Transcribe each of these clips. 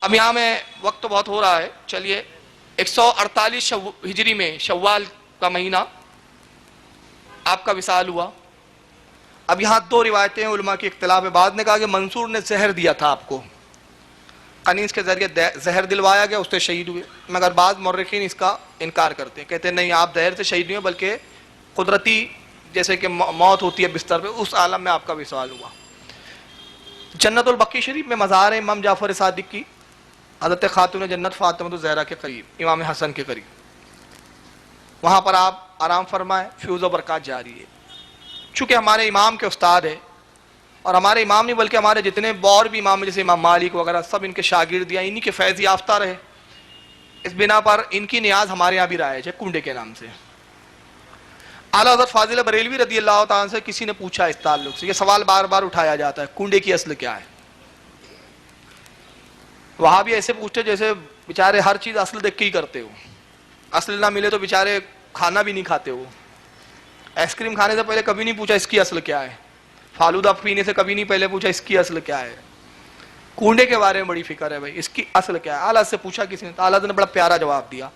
اب یہاں میں وقت تو بہت ہو رہا ہے، چلیے 148 ہجری میں شوال کا مہینہ آپ کا وصال ہوا۔ اب یہاں دو روایتیں علماء کی اختلاف ہے، بعد نے کہا کہ منصور نے زہر دیا تھا آپ کو، قنیز کے ذریعے زہر دلوایا گیا، اس سے شہید ہوئے، مگر بعض مورخین اس کا انکار کرتے ہیں، کہتے ہیں نہیں آپ زہر سے شہید ہوئے بلکہ قدرتی جیسے کہ موت ہوتی ہے بستر پہ، اس عالم میں آپ کا وصال ہوا۔ جنت البقیع شریف میں مزار ہے امام جعفر صادق کی، حضرت خاتون جنت فاطمہ الزہرا کے قریب، امام حسن کے قریب، وہاں پر آپ آرام فرمائیں، فیوز و برکات جاری ہے۔ چونکہ ہمارے امام کے استاد ہیں، اور ہمارے امام نہیں بلکہ ہمارے جتنے اور بھی امام جیسے امام مالک وغیرہ سب ان کے شاگرد ہیں، انہی کے فیض یافتہ رہے، اس بنا پر ان کی نیاز ہمارے یہاں بھی رائج ہے کنڈے کے نام سے۔ اعلیٰ حضرت فاضل بریلوی رضی اللہ تعالیٰ سے کسی نے پوچھا اس تعلق سے، یہ سوال بار بار اٹھایا جاتا ہے، کنڈے کی اصل کیا ہے؟ وہاں بھی ایسے پوچھتے جیسے بیچارے ہر چیز اصل دیکھ کے ہی کرتے ہو، اصل نہ ملے تو بیچارے کھانا بھی نہیں کھاتے ہو۔ آئس کریم کھانے سے پہلے کبھی نہیں پوچھا اس کی اصل کیا ہے، فالودہ پینے سے کبھی نہیں پہلے پوچھا اس کی اصل کیا ہے۔ کنڈے کے بارے میں بڑی فکر ہے بھائی، اس کی اصل کیا ہے؟ اعلیٰ سے پوچھا کسی نے، اعلیٰ نے بڑا پیارا جواب دیا،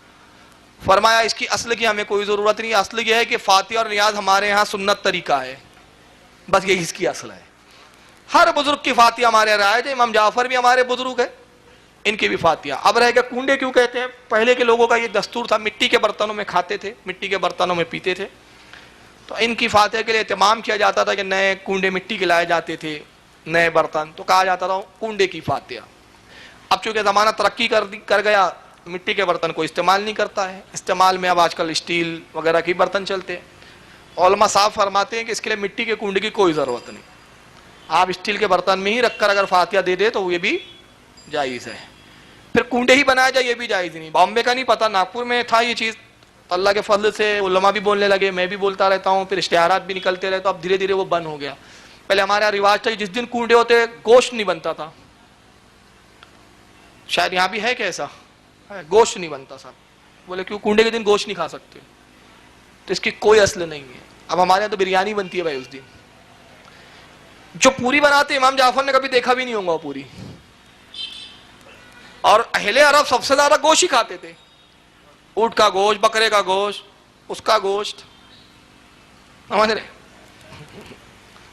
فرمایا اس کی اصل کی ہمیں کوئی ضرورت نہیں، اصل یہ ہے کہ فاتحہ اور نیاز ہمارے ہاں سنت طریقہ ہے، بس یہی اس کی اصل ہے۔ ہر بزرگ کی فاتحہ ہمارے یہاں رائج ہے، امام جعفر بھی ہمارے بزرگ ہے، ان کی بھی فاتحہ۔ اب رہ گیا کنڈے کیوں کہتے ہیں؟ پہلے کے لوگوں کا یہ دستور تھا، مٹی کے برتنوں میں کھاتے تھے، مٹی کے برتنوں میں پیتے تھے، تو ان کی فاتحہ کے لیے اہتمام کیا جاتا تھا کہ نئے کنڈے مٹی کے لائے جاتے تھے، نئے برتن، تو کہا جاتا تھا کنڈے کی فاتحہ۔ اب چونکہ زمانہ ترقی کر گیا، مٹی کے برتن کو استعمال نہیں کرتا ہے، استعمال میں اب آج کل اسٹیل وغیرہ کی برتن چلتے ہیں۔ علماء صاحب فرماتے ہیں کہ اس کے لیے مٹی کے کنڈے کی کوئی ضرورت نہیں، آپ اسٹیل کے برتن میں ہی رکھ کر اگر فاتحہ دے دے تو یہ بھی جائز ہے۔ پھر کنڈے ہی بنایا جائے یہ بھی جائز نہیں۔ بامبے کا نہیں پتا، ناگپور میں تھا یہ چیز، اللہ کے فضل سے علماء بھی بولنے لگے، میں بھی بولتا رہتا ہوں، پھر اشتہارات بھی نکلتے رہے، تو اب دھیرے دھیرے وہ بند ہو گیا۔ پہلے ہمارے یہاں رواج تھا جس دن کنڈے ہوتے گوشت نہیں بنتا تھا، شاید یہاں بھی ہے کہ ایسا گوشت نہیں بنتا صاحب، بولے کیوں؟ کنڈے کے دن گوشت نہیں کھا سکتے، تو اس کی کوئی اصل نہیں ہے۔ اب ہمارے یہاں تو بریانی بنتی ہے بھائی اس دن، جو پوری بناتے امام جعفر نے کبھی دیکھا بھی نہیں ہوگا پوری، اور اہل عرب سب سے زیادہ گوشت ہی کھاتے تھے، اونٹ کا گوشت، بکرے کا گوشت، اس کا گوشت، سمجھ رہے،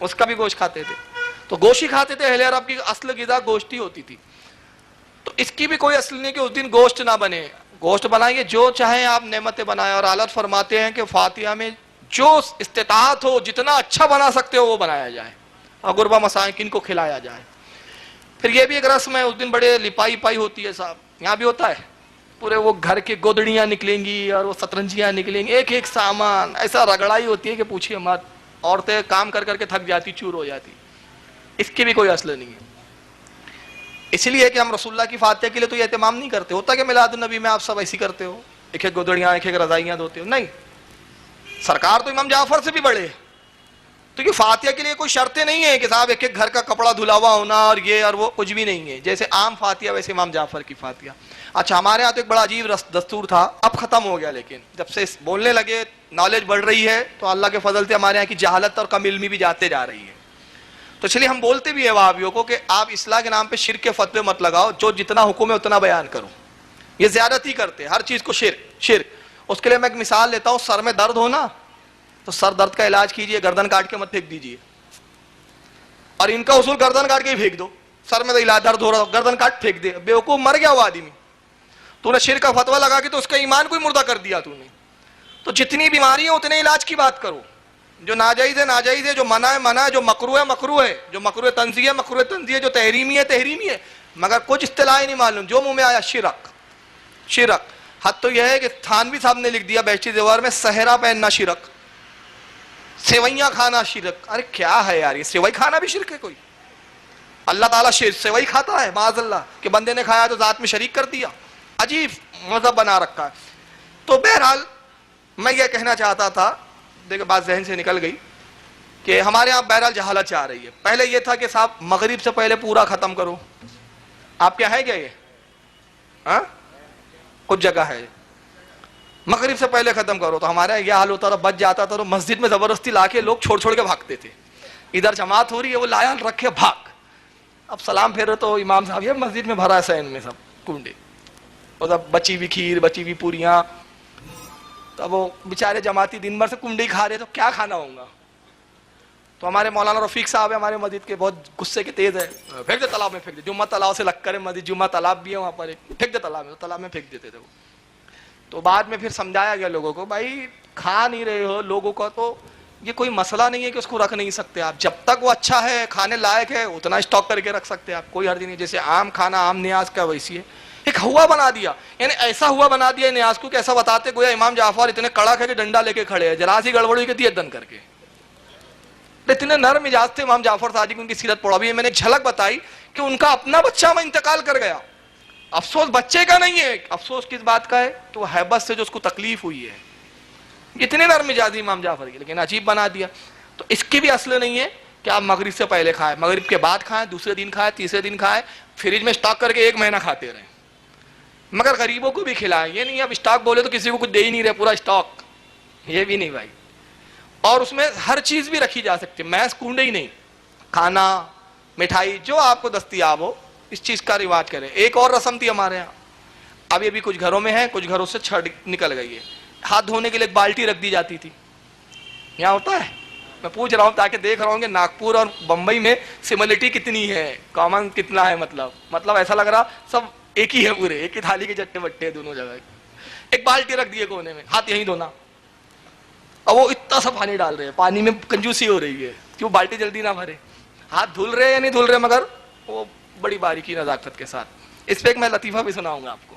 اس کا بھی گوشت کھاتے تھے، تو گوشت ہی کھاتے تھے، اہل عرب کی اصل غذا گوشت ہی ہوتی تھی۔ تو اس کی بھی کوئی اصل نہیں کہ اس دن گوشت نہ بنے، گوشت بنائیے جو چاہیں آپ، نعمتیں بنائیں، اور حالت فرماتے ہیں کہ فاتحہ میں جو استطاعت ہو جتنا اچھا بنا سکتے ہو وہ بنایا جائے، اور غربا مساکین کو کھلایا جائے۔ پھر یہ بھی ایک رسم ہے، اس دن بڑے لپائی پائی ہوتی ہے صاحب، یہاں بھی ہوتا ہے، پورے وہ گھر کے گودڑیاں نکلیں گی اور وہ سترنجیاں نکلیں گی، ایک ایک سامان ایسا رگڑائی ہوتی ہے کہ پوچھیے مت، عورتیں کام کر کر کے تھک جاتی، چور ہو جاتی، اس کی بھی کوئی اصل نہیں ہے۔ اس لیے کہ ہم رسول اللہ کی فاتحہ کے لیے تو یہ اہتمام نہیں کرتے، ہوتا کہ میلاد النبی میں آپ سب ایسی کرتے ہو، ایک ایک گودڑیاں ایک ایک رضائیاں دھوتے ہو، نہیں، سرکار تو امام جعفر سے بھی بڑے، تو یہ فاتحہ کے لیے کوئی شرطیں نہیں ہے کہ صاحب ایک ایک گھر کا کپڑا دھلا ہوا ہونا اور یہ اور وہ، کچھ بھی نہیں ہے، جیسے عام فاتحہ ویسے امام جعفر کی فاتحہ۔ اچھا، ہمارے یہاں تو ایک بڑا عجیب دستور تھا، اب ختم ہو گیا، لیکن جب سے بولنے لگے، نالج بڑھ رہی ہے، تو اللہ کے فضل سے ہمارے یہاں کی جہالت اور کم علمی بھی جاتے جا رہی ہے، تو چلیے ہم بولتے بھی ہیں وہابیوں کو کہ آپ اصلاح کے نام پہ شرک کے فتوے مت لگاؤ، جو جتنا حکم ہے اتنا بیان کرو، یہ زیادتی کرتے ہر چیز کو شرک۔ اس کے لیے میں ایک مثال لیتا ہوں، سر میں درد ہونا تو سر درد کا علاج کیجئے، گردن کاٹ کے مت پھینک دیجئے، اور ان کا اصول گردن کاٹ کے ہی پھینک دو، سر میں علاج درد ہو رہا گردن کاٹ پھینک دے، بیوقوف مر گیا وہ آدمی، تو نے شرک کا فتویٰ لگا کے تو اس کا ایمان کوئی مردہ کر دیا تو نے۔ تو جتنی بیماری ہیں اتنے علاج کی بات کرو، جو ناجائز ہے ناجائز ہے، جو منع ہے منع ہے، جو مکروہ ہے مکروہ ہے، جو مکروہ تنزیہ ہے مکروہ تنزیہ ہے، جو تحریمی ہے تحریمی ہے، مگر کچھ اصطلاح نہیں معلوم، جو منہ میں آیا شرک۔ حد تو یہ ہے کہ تھانوی صاحب نے لکھ دیا بہشتی زیور میں، صحرا پہننا شرک، سیویاں کھانا شرک۔ ارے کیا ہے یار، یہ سیوئی کھانا بھی شرک ہے کوئی؟ اللہ تعالیٰ سیوئی کھاتا ہے معاذ اللہ، کہ بندے نے کھایا تو ذات میں شریک کر دیا، عجیب مذہب بنا رکھا ہے۔ تو بہرحال میں یہ کہنا چاہتا تھا، دیکھیں بات ذہن سے نکل گئی، کہ ہمارے یہاں بہرحال جہالت چاہ رہی ہے۔ پہلے یہ تھا کہ صاحب مغرب سے پہلے پورا ختم کرو، آپ کیا ہے کیا یہ؟ ہاں، کچھ جگہ ہے مغرب سے پہلے ختم کرو، تو ہمارے یہ حال ہوتا تھا، بچ جاتا تھا تو مسجد میں زبردستی لا کے لوگ چھوڑ چھوڑ کے بھاگتے تھے، ادھر جماعت ہو رہی ہے وہ لایا رکھے بھاگ، اب سلام پھیرے تو امام صاحب یہ مسجد میں بھرا ہے سین میں سب کنڈے، اور سب بچی ہوئی کھیر، بچی ہوئی پوریاں. تو وہ بیچارے جماعتی دن بھر سے کنڈے ہی کھا رہے تو کیا کھانا ہوگا. تو ہمارے مولانا رفیق صاحب ہے ہمارے مسجد کے، بہت غصے کے تیز ہے، پھینک دے تالاب میں، پھینک دے. جمعہ تالاب سے لگ کر ہے مسجد، جمعہ تالاب بھی ہے وہاں پر، پھینک دے تالاب میں. تو تالاب میں پھینک دیتے تھے وہ. تو بعد میں پھر سمجھایا گیا لوگوں کو، بھائی کھا نہیں رہے ہو لوگوں کا تو یہ کوئی مسئلہ نہیں ہے کہ اس کو رکھ نہیں سکتے آپ، جب تک وہ اچھا ہے کھانے لائق ہے اتنا اسٹاک کر کے رکھ سکتے آپ، کوئی حرج نہیں. جیسے آم کھانا عام نیاز کا ویسی ہے. ایک ہوا بنا دیا، یعنی ایسا ہوا بنا دیا نیاز کو کہ ایسا بتاتے گویا امام جعفر اتنے کڑک ہے کہ ڈنڈا لے کے کھڑے ہیں، ذرا سی گڑبڑ ہوئی کہ دیے دن کر کے. اتنے نرم مزاج تھے امام جعفر صادق، ان کی سیرت پڑھا بھی ہے میں نے، ایک جھلک بتائی کہ ان کا اپنا بچہ میں انتقال کر گیا. افسوس بچے کا نہیں ہے، افسوس کس بات کا ہے کہ وہ ہیبت سے جو اس کو تکلیف ہوئی ہے. اتنے نرم مزاجی امام جعفر کی، لیکن عجیب بنا دیا. تو اس کی بھی اصل نہیں ہے کہ آپ مغرب سے پہلے کھائیں، مغرب کے بعد کھائیں، دوسرے دن کھائیں، تیسرے دن کھائیں، فریج میں اسٹاک کر کے 1 مہینہ کھاتے رہیں. مگر غریبوں کو بھی کھلائیں. یہ نہیں اب اسٹاک بولے تو کسی کو کچھ دے ہی نہیں رہے پورا اسٹاک، یہ بھی نہیں بھائی. اور اس میں ہر چیز بھی رکھی جا سکتی ہے، محض کنڈے ہی نہیں، کھانا، مٹھائی، جو آپ کو دستیاب ہو اس چیز کا رواج کریں. ایک اور رسم تھی ہمارے یہاں، اب یہ بھی کچھ گھروں میں ہے، کچھ گھروں سے چھڑ نکل گئی ہے. ہاتھ دھونے کے لیے ایک بالٹی رکھ دی جاتی تھی. یہاں ہوتا ہے؟ میں پوچھ رہا ہوں تاکہ دیکھ رہا ہوں کہ ناگپور اور بمبئی میں سملٹی کتنی ہے، کامن کتنا ہے. مطلب ایسا لگ رہا سب ایک ہی ہے، پورے ایک ہی تھالی کے چٹے بٹے دونوں جگہ. ایک بالٹی رکھ دیے کونے میں، ہاتھ یہیں دھونا. اب وہ اتنا سا پانی ڈال رہے ہیں، پانی میں کنجوسی ہو رہی ہے کہ وہ بالٹی جلدی نہ بھرے. ہاتھ دھل رہے یا نہیں دھل رہے، مگر وہ بڑی باریکی نزاکت کے ساتھ. اس پہ ایک میں لطیفہ بھی سناؤں گا آپ کو.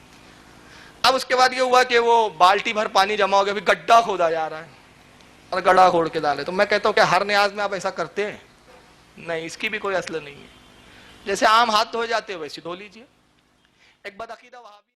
اب اس کے بعد یہ ہوا کہ وہ بالٹی بھر پانی جمع ہو گیا، پھر گڈھا کھودا جا رہا ہے اور گڑھا کھوڑ کے ڈالے. تو میں کہتا ہوں کہ ہر نیاز میں آپ ایسا کرتے ہیں؟ نہیں، اس کی بھی کوئی اصل نہیں ہے. جیسے عام ہاتھ دھوئے جاتے ہیں ویسے دھو لیجئے. ایک بدعقیدہ وہابی